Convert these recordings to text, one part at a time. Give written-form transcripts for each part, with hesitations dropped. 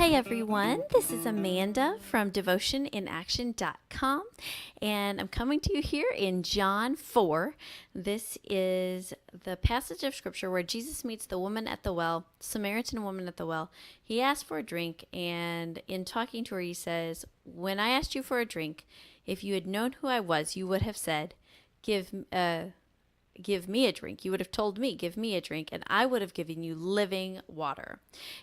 Hi everyone, this is Amanda from devotioninaction.com, and I'm coming to you here in John 4. This is the passage of scripture where Jesus meets the woman at the well, Samaritan woman at the well. He asks for a drink, and in talking to her he says, "When I asked you for a drink, if you had known who I was, you would have said, give me a drink. You would have told me, give me a drink, and I would have given you living water."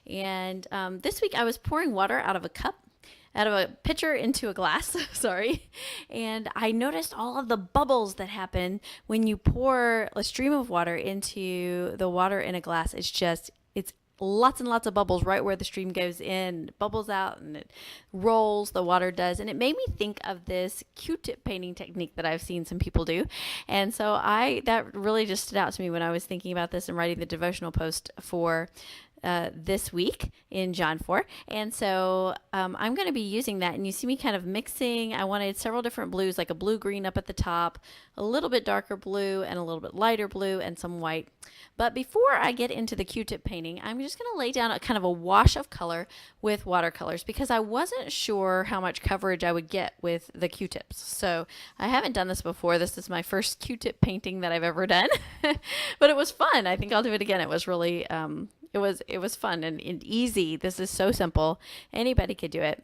And this week I was pouring water out of a pitcher into a glass, sorry. And I noticed all of the bubbles that happen when you pour a stream of water into the water in a glass. It's lots and lots of bubbles right where the stream goes in, it bubbles out, and it rolls, the water does. And it made me think of this Q-tip painting technique that I've seen some people do. And so that really just stood out to me when I was thinking about this and writing the devotional post for this week in John 4. And so I'm going to be using that, and you see me kind of mixing. I wanted several different blues, like a blue-green up at the top, a little bit darker blue and a little bit lighter blue, and some white. But before I get into the Q-tip painting, I'm just going to lay down a kind of a wash of color with watercolors because I wasn't sure how much coverage I would get with the Q-tips. So I haven't done this before. This is my first Q-tip painting that I've ever done, but it was fun. I think I'll do it again. It was really it was fun and easy. This is so simple. Anybody could do it.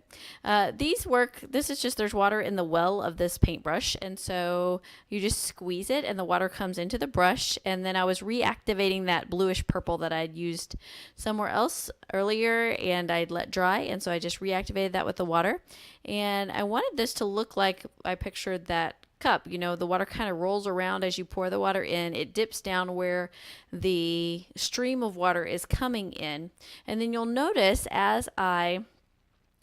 These work. This is just, there's water in the well of this paintbrush. And so you just squeeze it and the water comes into the brush. And then I was reactivating that bluish purple that I'd used somewhere else earlier and I'd let dry. And so I just reactivated that with the water. And I wanted this to look like I pictured that cup. You know, the water kind of rolls around as you pour the water in. It dips down where the stream of water is coming in. And then you'll notice as I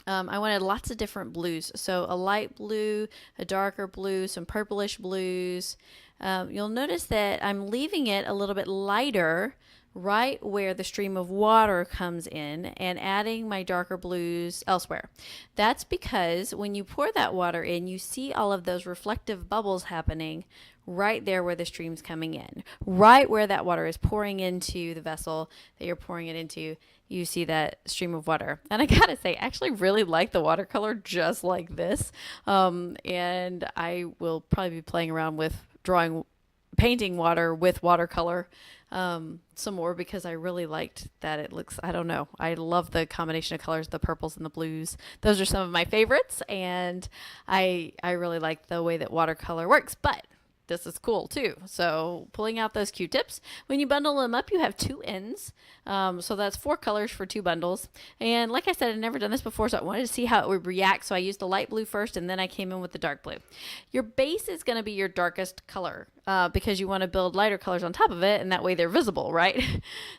wanted lots of different blues. So a light blue, a darker blue, some purplish blues. You'll notice that I'm leaving it a little bit lighter right where the stream of water comes in and adding my darker blues elsewhere. That's because when you pour that water in, you see all of those reflective bubbles happening right there where the stream's coming in, right where that water is pouring into the vessel that you're pouring it into. You see that stream of water. And I gotta say, I actually really like the watercolor just like this. And I will probably be playing around with painting water with watercolor some more because I really liked that it looks, I don't know, I love the combination of colors, the purples and the blues. Those are some of my favorites, and I really like the way that watercolor works. But this is cool too. So pulling out those Q-tips, when you bundle them up, you have two ends. So that's 4 colors for 2 bundles. And like I said, I'd never done this before, so I wanted to see how it would react. So I used the light blue first, and then I came in with the dark blue. Your base is going to be your darkest color because you want to build lighter colors on top of it, and that way they're visible, right?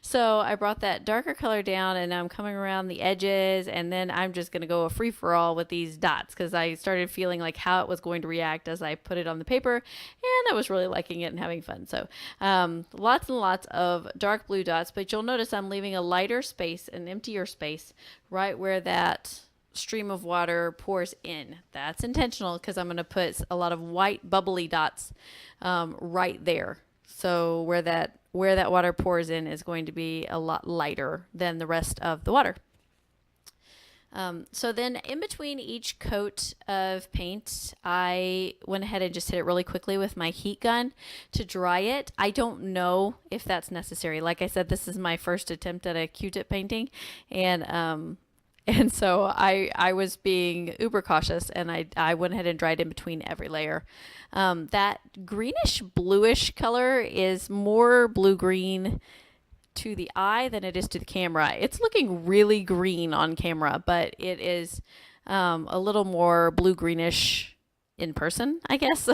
So I brought that darker color down, and now I'm coming around the edges, and then I'm just going to go a free-for-all with these dots because I started feeling like how it was going to react as I put it on the paper, and I was really liking it and having fun. So lots and lots of dark blue dots, but you'll notice I'm leaving a lighter space, an emptier space, right where that stream of water pours in. That's intentional because I'm going to put a lot of white bubbly dots right there. So where that water pours in is going to be a lot lighter than the rest of the water. So then in between each coat of paint, I went ahead and just hit it really quickly with my heat gun to dry it. I don't know if that's necessary. Like I said, this is my first attempt at a Q-tip painting, and so I was being uber cautious, and I went ahead and dried in between every layer. That greenish bluish color is more blue-green to the eye than it is to the camera. It's looking really green on camera, but it is a little more blue-greenish in person, I guess.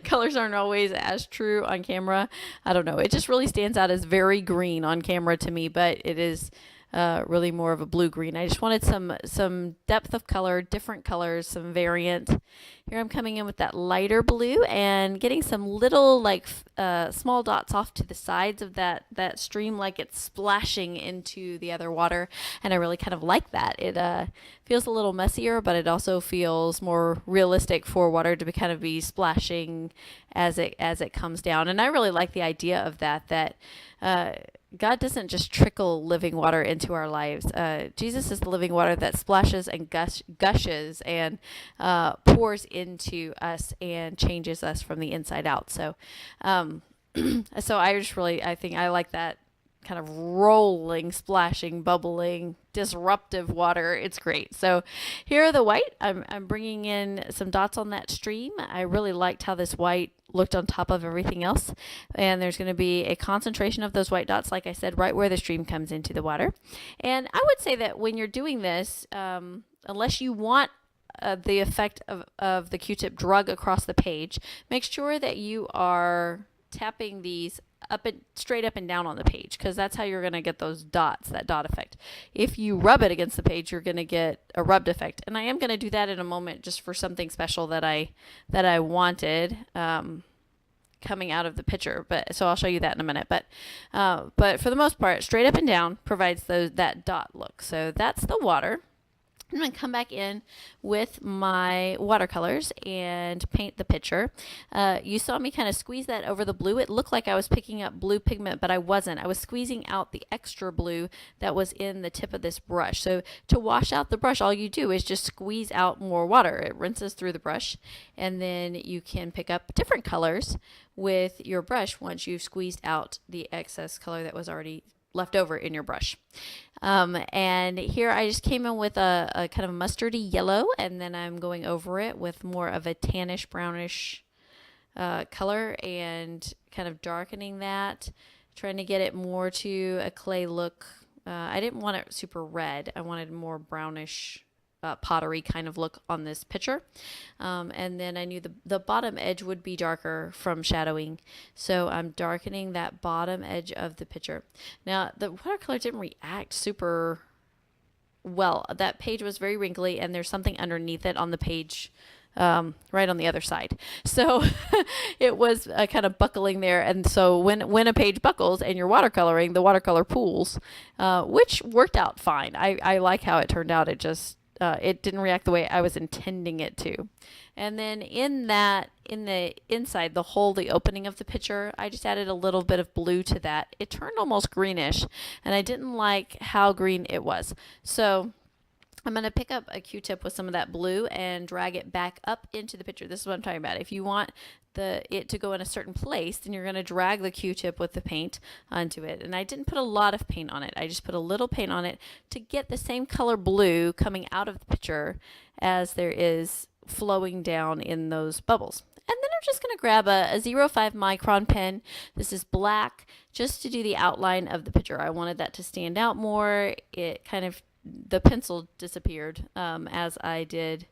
Colors aren't always as true on camera. I don't know. It just really stands out as very green on camera to me, but it is really more of a blue-green. I just wanted some depth of color, different colors, some variant. Here I'm coming in with that lighter blue and getting some little like small dots off to the sides of that stream, like it's splashing into the other water. And I really kind of like that. It feels a little messier, but it also feels more realistic for water to kind of be splashing as it comes down. And I really like the idea of that God doesn't just trickle living water into our lives. Jesus is the living water that splashes and gushes and pours into us and changes us from the inside out. So, so I think I like that kind of rolling, splashing, bubbling, disruptive water. It's great. So here are the white. I'm bringing in some dots on that stream. I really liked how this white looked on top of everything else. And there's going to be a concentration of those white dots, like I said, right where the stream comes into the water. And I would say that when you're doing this, unless you want the effect of the Q-tip drug across the page, make sure that you are tapping these straight up and down on the page, because that's how you're going to get those dots, that dot effect. If you rub it against the page, you're going to get a rubbed effect. And I am going to do that in a moment, just for something special that I wanted coming out of the picture. But so I'll show you that in a minute. But for the most part, straight up and down provides that dot look. So that's the water. I'm going to come back in with my watercolors and paint the picture. You saw me kind of squeeze that over the blue. It looked like I was picking up blue pigment, but I wasn't. I was squeezing out the extra blue that was in the tip of this brush. So to wash out the brush, all you do is just squeeze out more water. It rinses through the brush, and then you can pick up different colors with your brush once you've squeezed out the excess color that was already left over in your brush. And here I just came in with a kind of mustardy yellow, and then I'm going over it with more of a tannish brownish color and kind of darkening that, trying to get it more to a clay look. I didn't want it super red. I wanted more brownish pottery kind of look on this picture. And then I knew the bottom edge would be darker from shadowing. So I'm darkening that bottom edge of the picture. Now, the watercolor didn't react super well. That page was very wrinkly, and there's something underneath it on the page, right on the other side. So it was kind of buckling there. And so when a page buckles and you're watercoloring, the watercolor pools, which worked out fine. I like how it turned out. It didn't react the way I was intending it to. And then in the inside, the hole, the opening of the picture, I just added a little bit of blue to that. It turned almost greenish, and I didn't like how green it was. So I'm going to pick up a Q-tip with some of that blue and drag it back up into the picture. This is what I'm talking about. If you want it to go in a certain place, then you're going to drag the Q-tip with the paint onto it. And I didn't put a lot of paint on it. I just put a little paint on it to get the same color blue coming out of the picture as there is flowing down in those bubbles. And then I'm just going to grab a 0.5 micron pen. This is black, just to do the outline of the picture. I wanted that to stand out more. The pencil disappeared as I did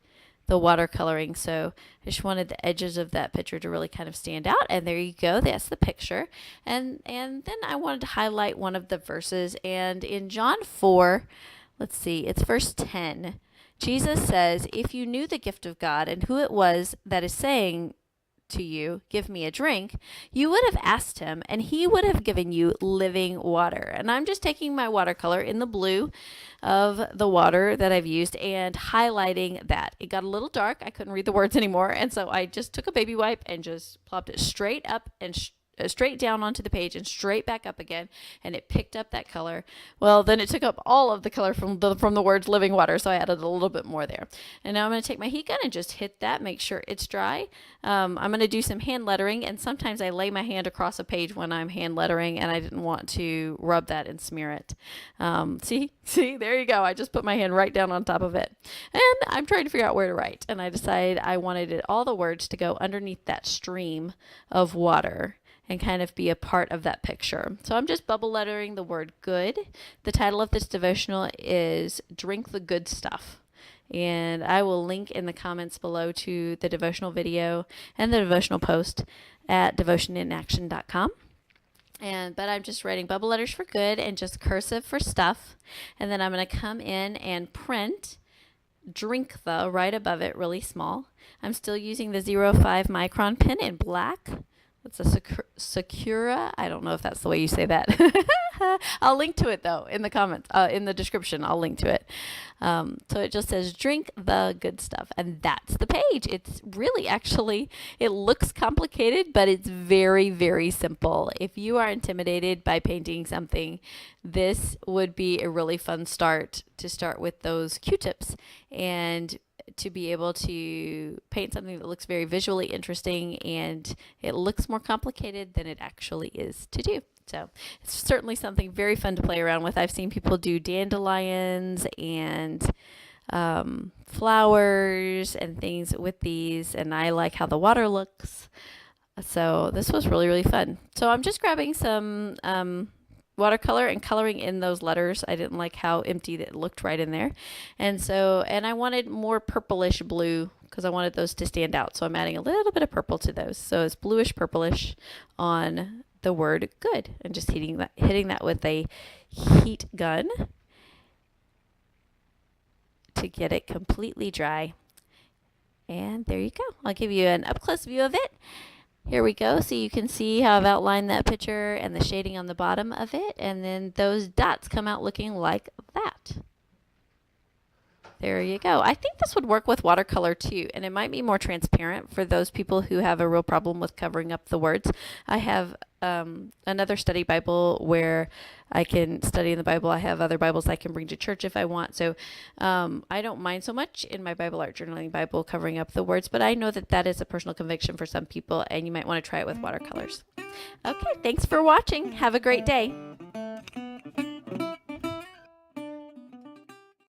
the watercoloring, so I just wanted the edges of that picture to really kind of stand out. And there you go, that's the picture. And then I wanted to highlight one of the verses. And in John 4, let's see, it's verse 10. Jesus says, "If you knew the gift of God and who it was that is saying to you, 'Give me a drink,' you would have asked him, and he would have given you living water." And I'm just taking my watercolor in the blue of the water that I've used and highlighting that. It got a little dark. I couldn't read the words anymore. And so I just took a baby wipe and just plopped it straight up and straight down onto the page and straight back up again, and it picked up that color. Well, then it took up all of the color from the words living water, so I added a little bit more there. And now I'm going to take my heat gun and just hit that, make sure it's dry. I'm going to do some hand lettering, and sometimes I lay my hand across a page when I'm hand lettering, and I didn't want to rub that and smear it. See, there you go. I just put my hand right down on top of it. And I'm trying to figure out where to write, and I decided I wanted all the words to go underneath that stream of water and kind of be a part of that picture. So I'm just bubble lettering the word good. The title of this devotional is Drink the Good Stuff. And I will link in the comments below to the devotional video and the devotional post at devotioninaction.com. But I'm just writing bubble letters for good and just cursive for stuff. And then I'm going to come in and print drink the right above it really small. I'm still using the 0.5 micron pen in black. It's a Sakura. I don't know if that's the way you say that. I'll link to it though in the comments, in the description. I'll link to it. So it just says drink the good stuff, and that's the page. It's really actually, it looks complicated, but it's very, very simple. If you are intimidated by painting something, this would be a really fun start to start with those Q-tips and to be able to paint something that looks very visually interesting, and it looks more complicated than it actually is to do. So it's certainly something very fun to play around with. I've seen people do dandelions and flowers and things with these, and I like how the water looks. So this was really, really fun. So I'm just grabbing some watercolor and coloring in those letters. I didn't like how empty that looked right in there. And I wanted more purplish blue because I wanted those to stand out. So I'm adding a little bit of purple to those. So it's bluish purplish on the word good, and just hitting that with a heat gun to get it completely dry. And there you go. I'll give you an up close view of it. Here we go. So you can see how I've outlined that picture and the shading on the bottom of it. And then those dots come out looking like that. There you go. I think this would work with watercolor too, and it might be more transparent for those people who have a real problem with covering up the words. I have another study Bible where I can study in the Bible. I have other Bibles I can bring to church if I want. So I don't mind so much in my Bible Art Journaling Bible covering up the words, but I know that that is a personal conviction for some people, and you might want to try it with watercolors. Okay, thanks for watching. Have a great day.